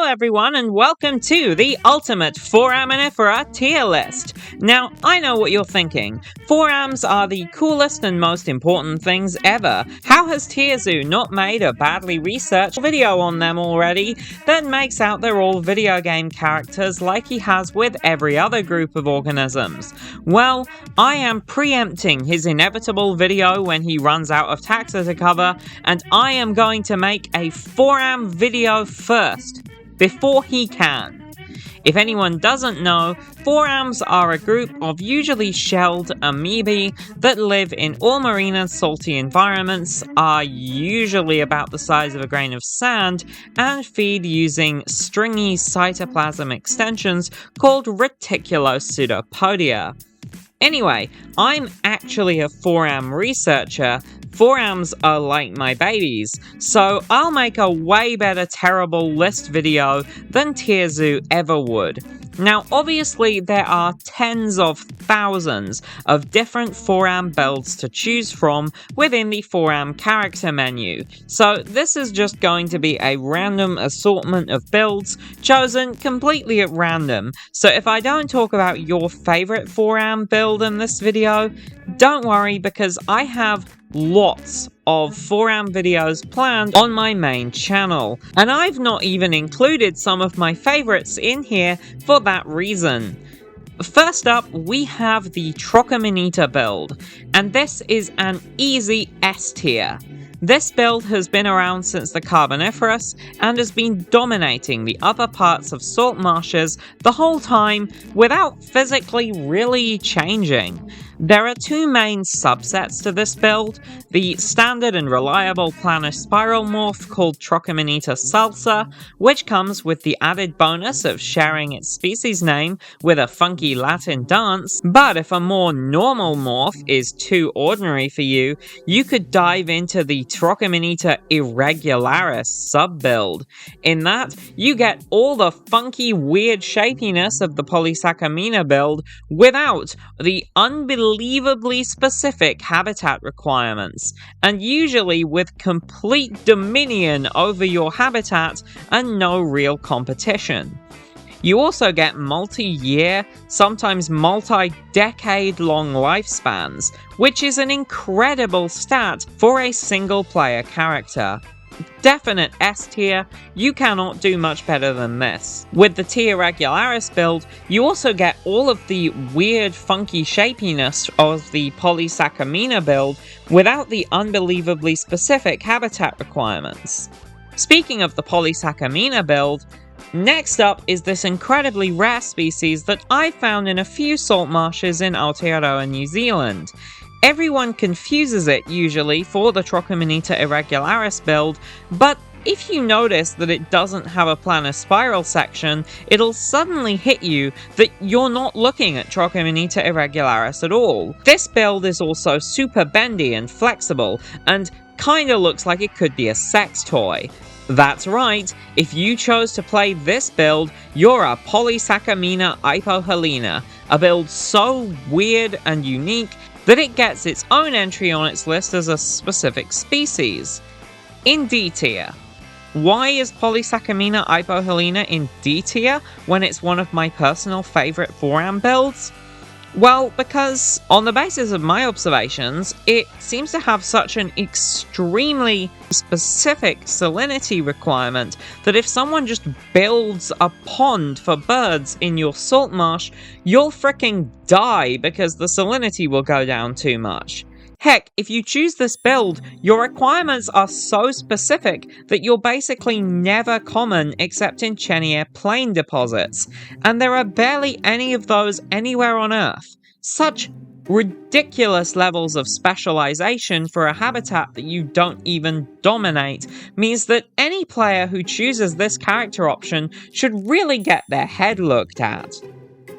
everyone, and welcome to the ultimate Foraminifera tier list. Now, I know what you're thinking. Forams are the coolest and most important things ever. How has Tierzoo not made a badly researched video on them already that makes out they're all video game characters like he has with every other group of organisms? Well, I am preempting his inevitable video when he runs out of taxa to cover, and I am going to make a Foram video first, before he can. If anyone doesn't know, Forams are a group of usually shelled amoebae that live in all marine and salty environments, are usually about the size of a grain of sand, and feed using stringy cytoplasm extensions called reticulopseudopodia. Anyway, I'm actually a Foram researcher. Forams are like my babies, so I'll make a way better terrible list video than Tierzoo ever would. Now, obviously, there are tens of thousands of different Foram builds to choose from within the Foram character menu, so this is just going to be a random assortment of builds chosen completely at random. So if I don't talk about your favorite Foram build in this video, don't worry, because I have lots of Foram videos planned on my main channel, and I've not even included some of my favorites in here for that reason. First up, we have the Trochomonita build, and this is an easy S tier. This build has been around since the Carboniferous and has been dominating the upper parts of salt marshes the whole time without physically really changing. There are two main subsets to this build, the standard and reliable planar spiral morph called Trochomonita salsa, which comes with the added bonus of sharing its species name with a funky Latin dance, but if a more normal morph is too ordinary for you, you could dive into the Trochomonita irregularis sub-build. In that, you get all the funky weird shapiness of the Polysaccharina build without the unbelievably specific habitat requirements, and usually with complete dominion over your habitat and no real competition. You also get multi-year, sometimes multi-decade long lifespans, which is an incredible stat for a single-player character. Definite S tier, you cannot do much better than this. With the T Regularis build, you also get all of the weird funky shapiness of the Polysaccharina build without the unbelievably specific habitat requirements. Speaking of the Polysaccharina build, next up is this incredibly rare species that I found in a few salt marshes in Aotearoa, New Zealand. Everyone confuses it usually for the Trochomonita irregularis build, but if you notice that it doesn't have a planar spiral section, it'll suddenly hit you that you're not looking at Trochomonita irregularis at all. This build is also super bendy and flexible, and kinda looks like it could be a sex toy. That's right, if you chose to play this build, you're a Polysaccharina hypohelena, a build so weird and unique that it gets its own entry on its list as a specific species. In D tier. Why is Polysaccharina hypohelena in D tier when it's one of my personal favourite Foram builds? Well, because on the basis of my observations, it seems to have such an extremely specific salinity requirement that if someone just builds a pond for birds in your salt marsh, you'll fricking die because the salinity will go down too much. Heck, if you choose this build, your requirements are so specific that you're basically never common except in Cheniere plain deposits, and there are barely any of those anywhere on Earth. Such ridiculous levels of specialization for a habitat that you don't even dominate means that any player who chooses this character option should really get their head looked at.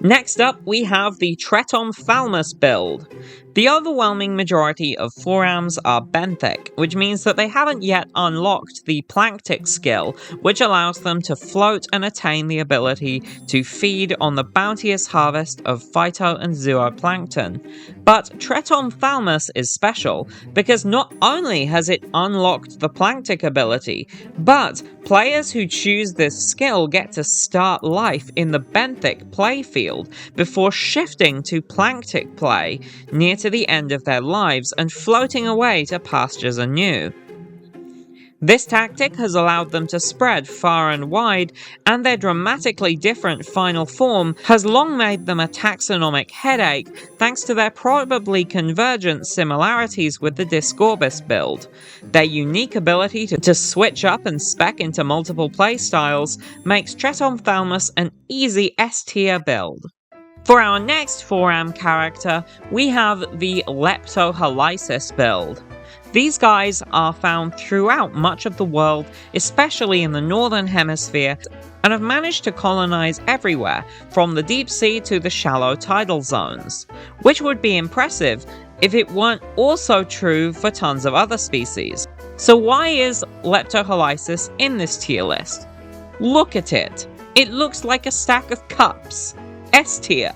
Next up, we have the Tretomthalmus build. The overwhelming majority of forams are benthic, which means that they haven't yet unlocked the planktic skill, which allows them to float and attain the ability to feed on the bounteous harvest of phyto and zooplankton. But Tretomthalmus is special, because not only has it unlocked the planktic ability, but players who choose this skill get to start life in the benthic playfield before shifting to planktic play near to the end of their lives and floating away to pastures anew. This tactic has allowed them to spread far and wide, and their dramatically different final form has long made them a taxonomic headache thanks to their probably convergent similarities with the Discorbis build. Their unique ability to switch up and spec into multiple playstyles makes Tretomthalmus an easy S-tier build. For our next foram character, we have the Leptohalysis build. These guys are found throughout much of the world, especially in the northern hemisphere, and have managed to colonize everywhere, from the deep sea to the shallow tidal zones, which would be impressive if it weren't also true for tons of other species. So why is Leptohalysis in this tier list? Look at it! It looks like a stack of cups. S tier.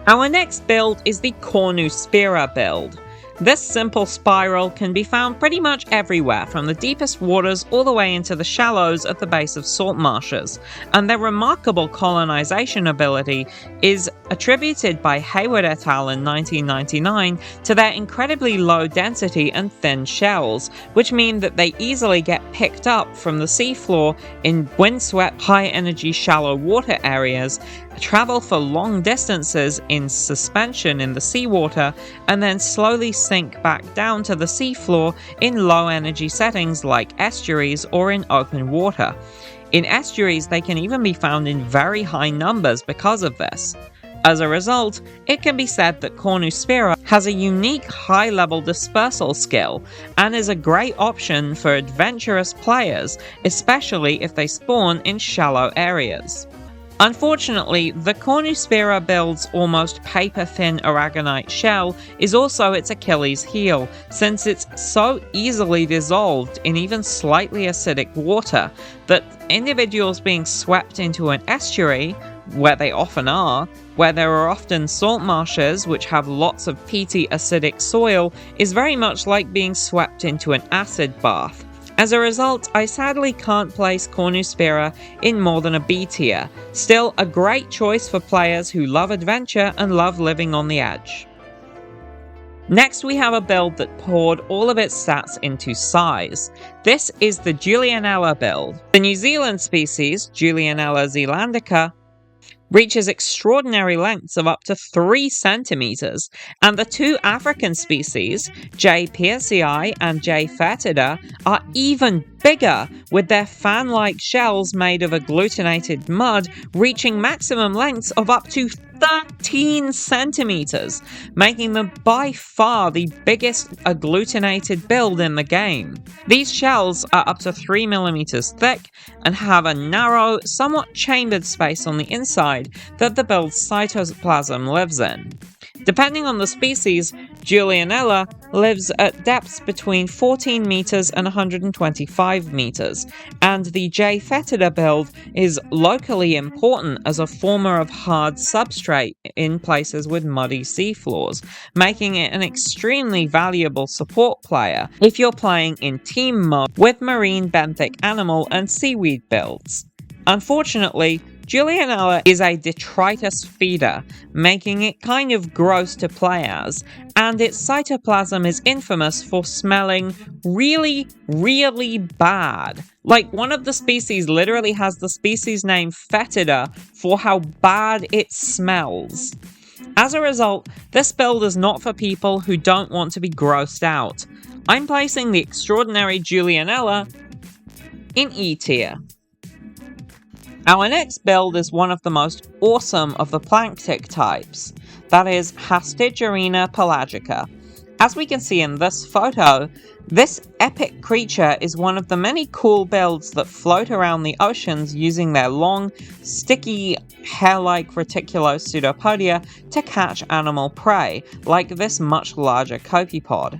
Our next build is the Cornuspira build. This simple spiral can be found pretty much everywhere, from the deepest waters all the way into the shallows at the base of salt marshes, and their remarkable colonization ability is attributed by Hayward et al. In 1999 to their incredibly low density and thin shells, which mean that they easily get picked up from the seafloor in windswept, high-energy shallow water areas, travel for long distances in suspension in the seawater, and then slowly sink back down to the seafloor in low-energy settings like estuaries or in open water. In estuaries, they can even be found in very high numbers because of this. As a result, it can be said that Cornuspira has a unique high-level dispersal skill, and is a great option for adventurous players, especially if they spawn in shallow areas. Unfortunately, the Cornuspira build's almost paper-thin aragonite shell is also its Achilles heel, since it's so easily dissolved in even slightly acidic water that individuals being swept into an estuary, where they often are, where there are often salt marshes which have lots of peaty acidic soil, is very much like being swept into an acid bath. As a result, I sadly can't place Cornuspira in more than a B tier, still a great choice for players who love adventure and love living on the edge. Next, we have a build that poured all of its stats into size. This is the Julianella build. The New Zealand species, Julianella zealandica, reaches extraordinary lengths of up to 3 centimeters, and the two African species, J. pearcii and J. foetida, are even bigger, with their fan-like shells made of agglutinated mud reaching maximum lengths of up to 13 centimeters, making them by far the biggest agglutinated build in the game. These shells are up to 3 millimeters thick and have a narrow, somewhat chambered space on the inside that the build's cytoplasm lives in. Depending on the species, Julianella lives at depths between 14 meters and 125 meters, and the J. foetida build is locally important as a former of hard substrate in places with muddy seafloors, making it an extremely valuable support player if you're playing in team mode with marine benthic animal and seaweed builds. Unfortunately, Julianella is a detritus feeder, making it kind of gross to play as, and its cytoplasm is infamous for smelling really, really bad. Like, one of the species literally has the species name Fetida for how bad it smells. As a result, this build is not for people who don't want to be grossed out. I'm placing the extraordinary Julianella in E tier. Our next build is one of the most awesome of the planktic types, that is Hastigerina pelagica. As we can see in this photo, This epic creature is one of the many cool builds that float around the oceans using their long, sticky, hair-like reticulo-pseudopodia to catch animal prey, like this much larger copepod.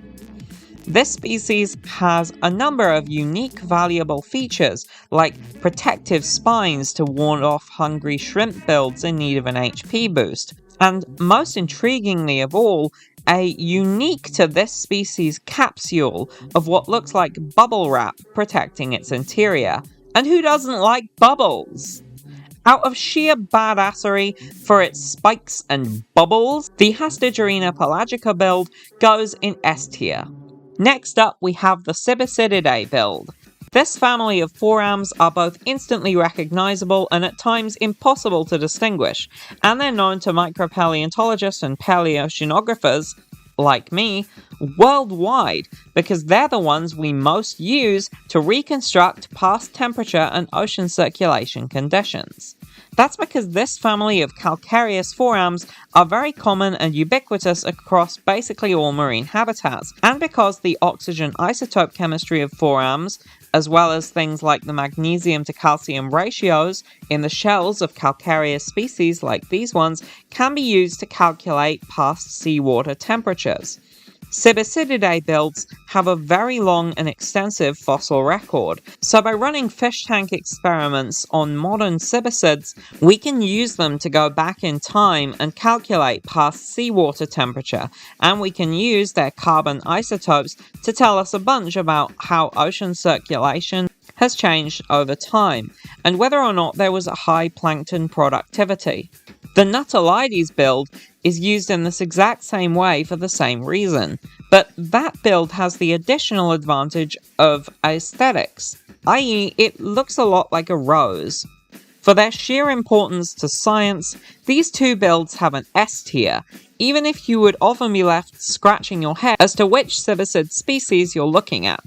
This species has a number of unique valuable features, like protective spines to ward off hungry shrimp builds in need of an HP boost, and most intriguingly of all, a unique to this species capsule of what looks like bubble wrap protecting its interior. And who doesn't like bubbles? Out of sheer badassery for its spikes and bubbles, the Hastigerina pelagica build goes in S tier. Next up, we have the Cibicididae build. This family of forams are both instantly recognizable and at times impossible to distinguish, and they're known to micropaleontologists and paleoceanographers, like me, worldwide, because they're the ones we most use to reconstruct past temperature and ocean circulation conditions. That's because this family of calcareous forams are very common and ubiquitous across basically all marine habitats, and because the oxygen isotope chemistry of forams, as well as things like the magnesium to calcium ratios in the shells of calcareous species like these ones, can be used to calculate past seawater temperatures. Cibicididae builds have a very long and extensive fossil record, so by running fish tank experiments on modern cibicids, we can use them to go back in time and calculate past seawater temperature, and we can use their carbon isotopes to tell us a bunch about how ocean circulation has changed over time, and whether or not there was a high plankton productivity. The Nuttolides build is used in this exact same way for the same reason, but that build has the additional advantage of aesthetics, i.e. it looks a lot like a rose. For their sheer importance to science, these two builds have an S tier, even if you would often be left scratching your head as to which cibicid species you're looking at.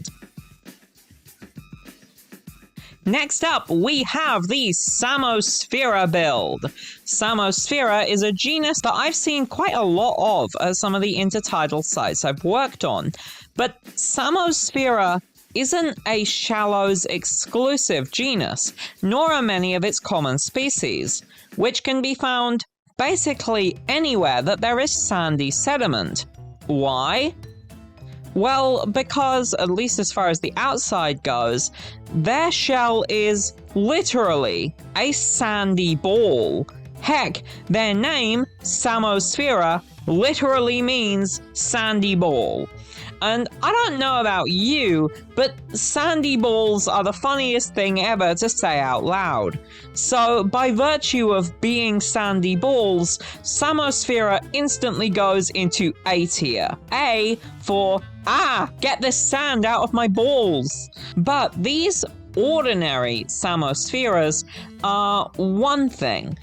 Next up, we have the Samosphera build. Samosphera is a genus that I've seen quite a lot of at some of the intertidal sites I've worked on, but Samosphera isn't a shallows exclusive genus, nor are many of its common species, which can be found basically anywhere that there is sandy sediment. Why? Well, because, at least as far as the outside goes, their shell is literally a sandy ball. Heck, their name, Samosphera, literally means sandy ball. And I don't know about you, but sandy balls are the funniest thing ever to say out loud. So, by virtue of being sandy balls, Samosphera instantly goes into A tier. A for, get this sand out of my balls! But these ordinary Samospheras are one thing.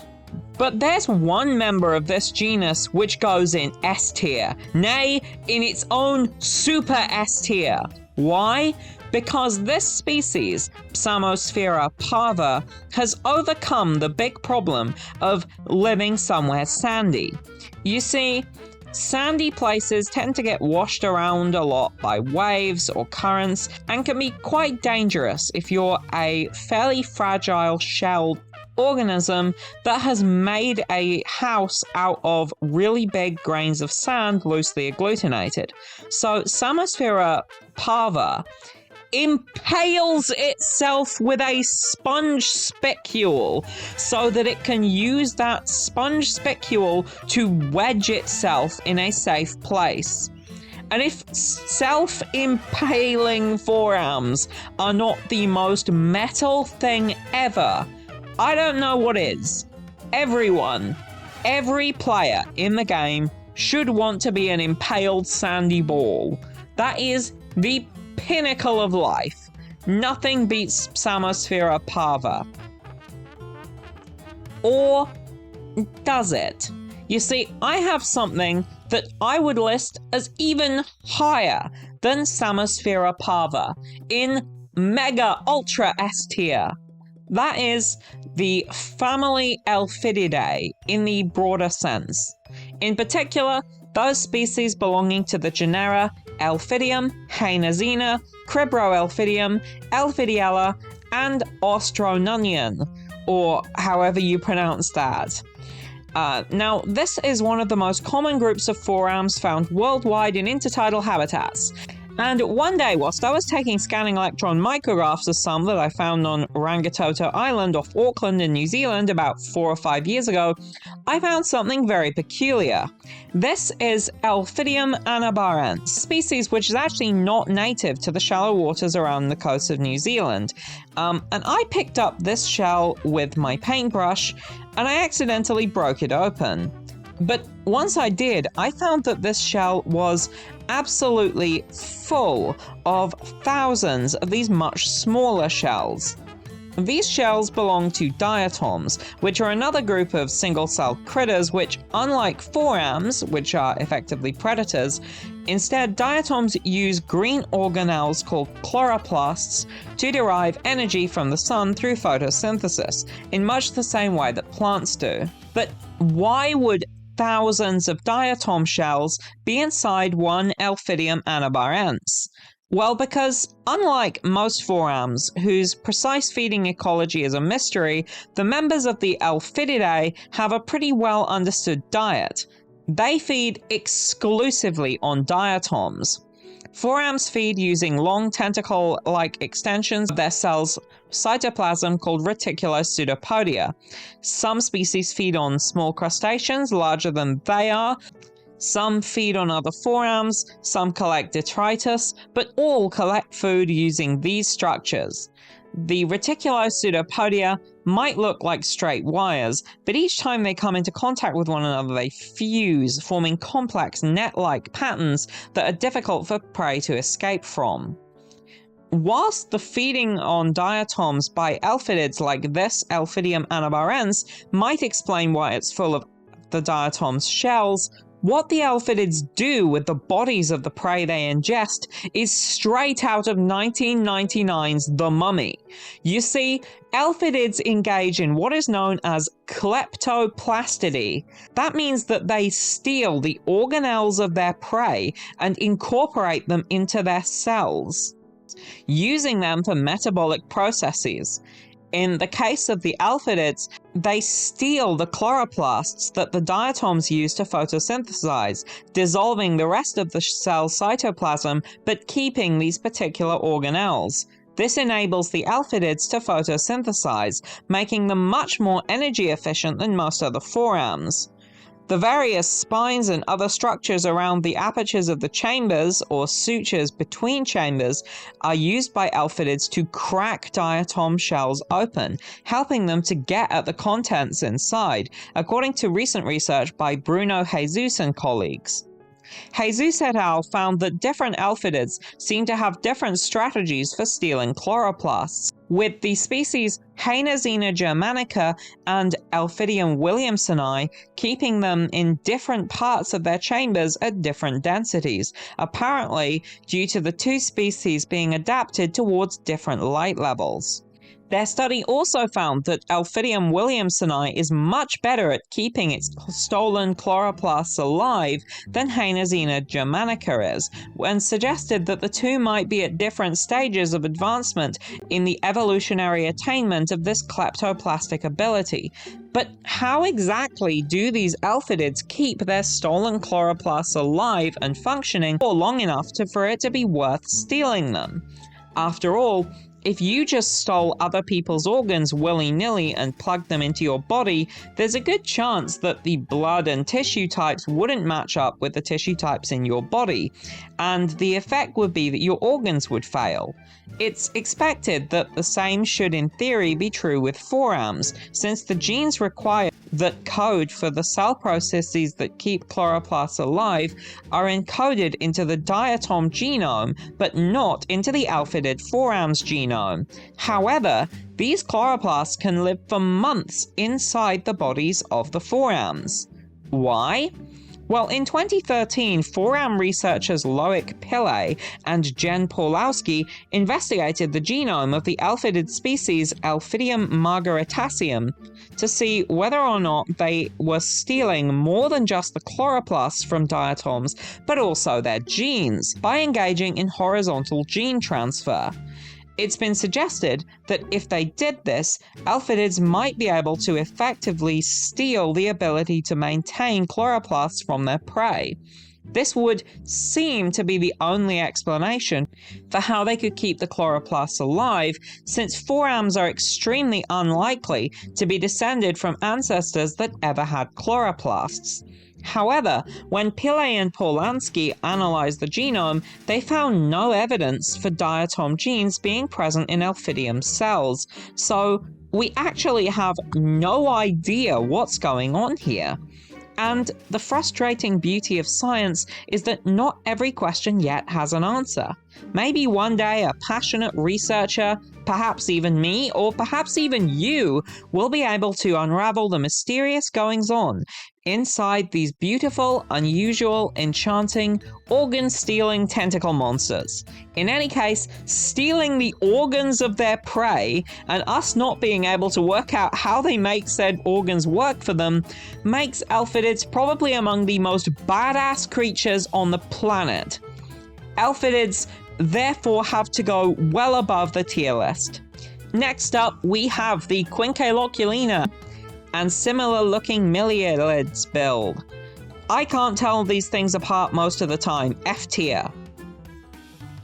But there's one member of this genus which goes in S tier, nay, in its own super S tier. Why? Because this species, Samosphera parva, has overcome the big problem of living somewhere sandy. You see, sandy places tend to get washed around a lot by waves or currents and can be quite dangerous if you're a fairly fragile shelled organism that has made a house out of really big grains of sand loosely agglutinated. So Samosphera parva impales itself with a sponge spicule so that it can use that sponge spicule to wedge itself in a safe place. And if self-impaling forams are not the most metal thing ever, I don't know what is. Everyone, every player in the game should want to be an impaled sandy ball. That is the pinnacle of life. Nothing beats Samosphera parva. Or does it? You see, I have something that I would list as even higher than Samosphera parva in Mega Ultra S tier. That is the family Elphididae in the broader sense. In particular, those species belonging to the genera Elphidium, Hainazina, Cribroelphidium, Elphidiella, and Ostronunion, or however you pronounce that. Now, this is one of the most common groups of forams found worldwide in intertidal habitats. And one day, whilst I was taking scanning electron micrographs of some that I found on Rangitoto Island off Auckland in New Zealand about 4 or 5 years ago, I found something very peculiar. This is Elphidium anabarens, species which is actually not native to the shallow waters around the coast of New Zealand. And I picked up this shell with my paintbrush, and I accidentally broke it open. But once I did, I found that this shell was absolutely full of thousands of these much smaller shells. These shells belong to diatoms, which are another group of single-celled critters which, unlike forams, which are effectively predators, instead diatoms use green organelles called chloroplasts to derive energy from the sun through photosynthesis, in much the same way that plants do. But why would thousands of diatom shells be inside one Elphidium anabarens? Well, because unlike most forams, whose precise feeding ecology is a mystery, the members of the Elphididae have a pretty well understood diet. They feed exclusively on diatoms. Forams feed using long tentacle-like extensions of their cells' cytoplasm called reticulopseudopodia. Some species feed on small crustaceans larger than they are. Some feed on other forams, some collect detritus, but all collect food using these structures. The reticulopseudopodia might look like straight wires, but each time they come into contact with one another, they fuse, forming complex net-like patterns that are difficult for prey to escape from. Whilst the feeding on diatoms by elphidids like this Elphidium anabarens might explain why it's full of the diatom's shells, what the elphidids do with the bodies of the prey they ingest is straight out of 1999's The Mummy. You see, elphidids engage in what is known as kleptoplastidy. That means that they steal the organelles of their prey and incorporate them into their cells, using them for metabolic processes. In the case of the elphidids, they steal the chloroplasts that the diatoms use to photosynthesize, dissolving the rest of the cell's cytoplasm but keeping these particular organelles. This enables the elphidids to photosynthesize, making them much more energy efficient than most other forams. The various spines and other structures around the apertures of the chambers, or sutures between chambers, are used by elphidids to crack diatom shells open, helping them to get at the contents inside, according to recent research by Bruno Jesus and colleagues. Jesus et al. Found that different elphidids seem to have different strategies for stealing chloroplasts, with the species Hainazina germanica and Elphidium williamsoni keeping them in different parts of their chambers at different densities, apparently due to the two species being adapted towards different light levels. Their study also found that Elphidium williamsoni is much better at keeping its stolen chloroplasts alive than Hainazina germanica is, and suggested that the two might be at different stages of advancement in the evolutionary attainment of this kleptoplastic ability. But how exactly do these elphidids keep their stolen chloroplasts alive and functioning for long enough for it to be worth stealing them? After all, if you just stole other people's organs willy-nilly and plugged them into your body, there's a good chance that the blood and tissue types wouldn't match up with the tissue types in your body, and the effect would be that your organs would fail. It's expected that the same should in theory be true with forams, since the genes required that code for the cell processes that keep chloroplasts alive are encoded into the diatom genome, but not into the elphidid forams genome. However, these chloroplasts can live for months inside the bodies of the forams. Why? Well, in 2013, Foram researchers Loic Pillay and Jen Pawlowski investigated the genome of the elphidid species Elphidium margaritaceum to see whether or not they were stealing more than just the chloroplasts from diatoms, but also their genes, by engaging in horizontal gene transfer. It's been suggested that if they did this, elphidids might be able to effectively steal the ability to maintain chloroplasts from their prey. This would seem to be the only explanation for how they could keep the chloroplasts alive, since forams are extremely unlikely to be descended from ancestors that ever had chloroplasts. However, when Pillay and Pawlowski analyzed the genome, they found no evidence for diatom genes being present in Elphidium cells, so we actually have no idea what's going on here. And the frustrating beauty of science is that not every question yet has an answer. Maybe one day a passionate researcher, perhaps even me, or perhaps even you, will be able to unravel the mysterious goings-on inside these beautiful, unusual, enchanting, organ-stealing tentacle monsters. In any case, stealing the organs of their prey, and us not being able to work out how they make said organs work for them, makes elphidids probably among the most badass creatures on the planet. Elphidids therefore have to go well above the tier list. Next up, we have the Quincaloculina and similar looking miliarids build. I can't tell these things apart most of the time. F tier.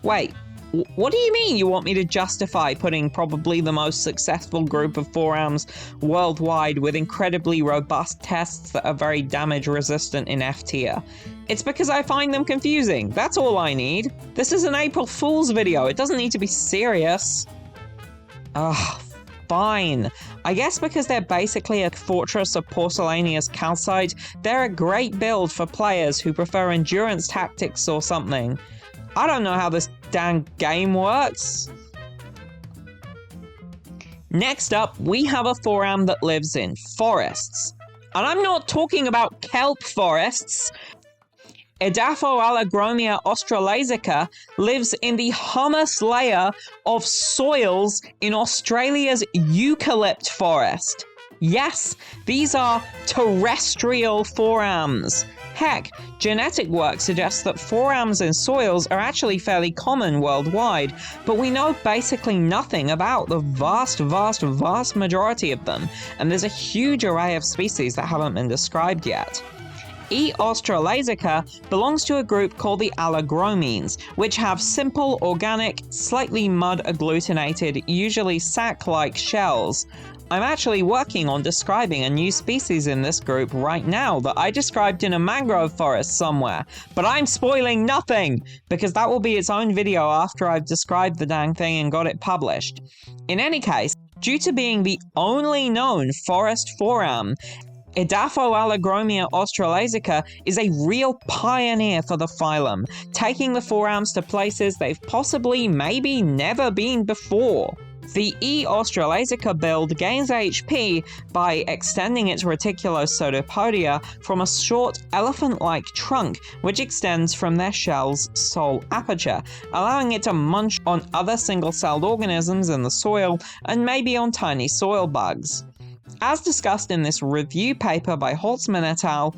Wait, what do you mean you want me to justify putting probably the most successful group of forams worldwide with incredibly robust tests that are very damage resistant in F tier? It's because I find them confusing. That's all I need. This is an April Fool's video. It doesn't need to be serious. Ugh. Fine. I guess because they're basically a fortress of porcelaneous calcite, they're a great build for players who prefer endurance tactics or something. I don't know how this dang game works. Next up, we have a foram that lives in forests. And I'm not talking about kelp forests. Edaphoallergromia australasica lives in the humus layer of soils in Australia's eucalypt forest. Yes, these are terrestrial forams. Heck, genetic work suggests that forams in soils are actually fairly common worldwide, but we know basically nothing about the vast majority of them, and there's a huge array of species that haven't been described yet. E. australasica belongs to a group called the allergromines, which have simple, organic, slightly mud-agglutinated, usually sac-like shells. I'm actually working on describing a new species in this group right now that I described in a mangrove forest somewhere, but I'm spoiling nothing, because that will be its own video after I've described the dang thing and got it published. In any case, due to being the only known forest foram, Edaphoallergromia australasica is a real pioneer for the phylum, taking the forams to places they've possibly maybe never been before. The E. australasica build gains HP by extending its reticulosodopodia from a short elephant-like trunk which extends from their shell's sole aperture, allowing it to munch on other single-celled organisms in the soil and maybe on tiny soil bugs. As discussed in this review paper by Holtzman et al.,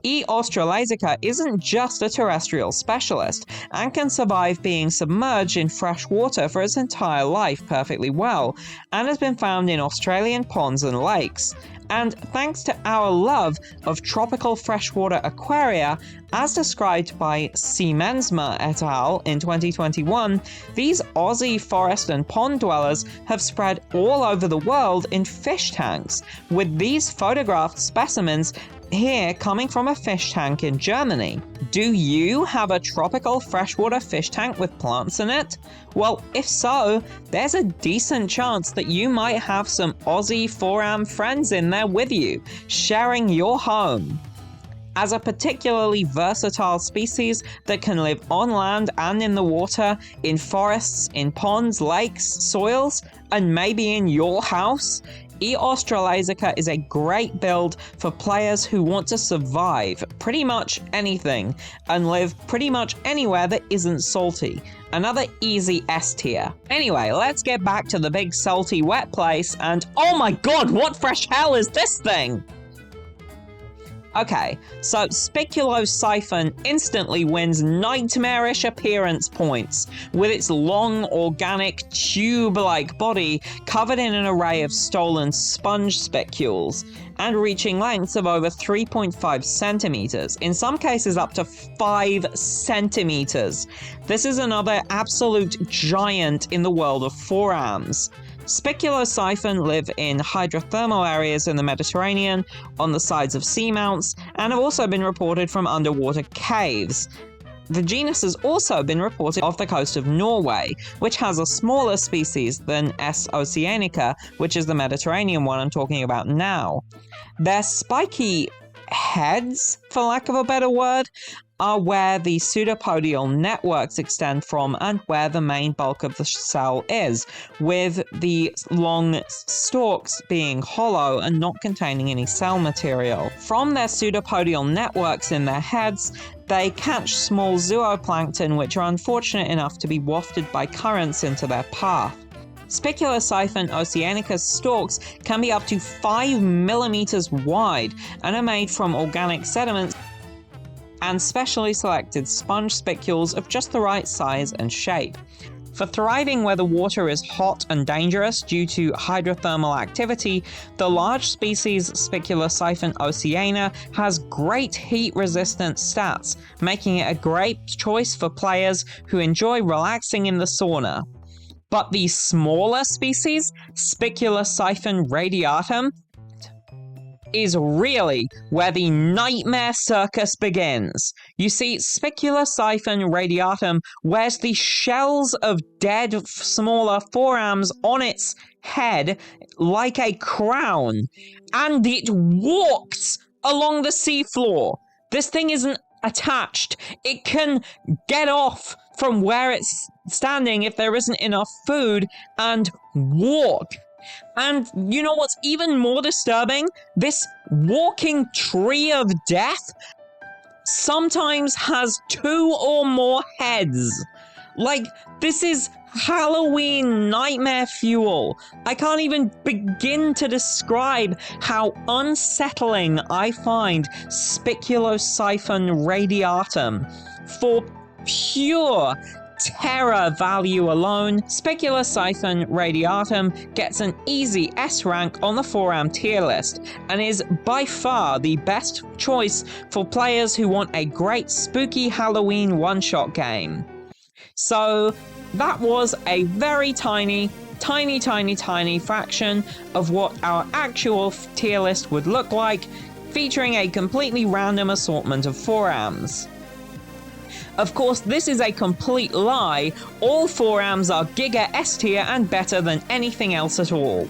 E. australasica isn't just a terrestrial specialist, and can survive being submerged in fresh water for its entire life perfectly well, and has been found in Australian ponds and lakes. And thanks to our love of tropical freshwater aquaria, as described by Siemensma et al. In 2021, these Aussie forest and pond dwellers have spread all over the world in fish tanks, with these photographed specimens here coming from a fish tank in Germany. Do you have a tropical freshwater fish tank with plants in it? Well, if so, there's a decent chance that you might have some Aussie foram friends in there with you, sharing your home. As a particularly versatile species that can live on land and in the water, in forests, in ponds, lakes, soils, and maybe in your house, E Australasica is a great build for players who want to survive pretty much anything and live pretty much anywhere that isn't salty. Another easy S tier. Anyway, let's get back to the big salty wet place and oh my god, what fresh hell is this thing? Okay, so Spiculosiphon instantly wins nightmarish appearance points with its long, organic, tube-like body covered in an array of stolen sponge spicules and reaching lengths of over 3.5 centimeters, in some cases up to 5 centimeters. This is another absolute giant in the world of forams. Spiculosiphon live in hydrothermal areas in the Mediterranean, on the sides of seamounts, and have also been reported from underwater caves. The genus has also been reported off the coast of Norway, which has a smaller species than S. oceanica, which is the Mediterranean one I'm talking about now. Their spiky heads, for lack of a better word, are where the pseudopodial networks extend from and where the main bulk of the cell is, with the long stalks being hollow and not containing any cell material. From their pseudopodial networks in their heads, they catch small zooplankton which are unfortunate enough to be wafted by currents into their path. Spiculosiphon oceanicus stalks can be up to 5 millimeters wide and are made from organic sediments and specially selected sponge spicules of just the right size and shape. For thriving where the water is hot and dangerous due to hydrothermal activity, the large species Spiculosiphon oceana has great heat-resistant stats, making it a great choice for players who enjoy relaxing in the sauna. But the smaller species, Spiculosiphon radiatum, is really where the nightmare circus begins. You see, Spiculosiphon radiatum wears the shells of dead smaller forams on its head like a crown, and it walks along the seafloor. This thing isn't attached. It can get off from where it's standing if there isn't enough food and walk. And you know what's even more disturbing? This walking tree of death sometimes has 2 or more heads. Like, this is Halloween nightmare fuel. I can't even begin to describe how unsettling I find Spiculosiphon radiatum. For pure terror value alone, Spiculosiphon radiatum gets an easy S rank on the foram tier list and is by far the best choice for players who want a great spooky Halloween one-shot game. So that was a very tiny fraction of what our actual tier list would look like, featuring a completely random assortment of forams. Of course, this is a complete lie. All forams are Giga S tier and better than anything else at all.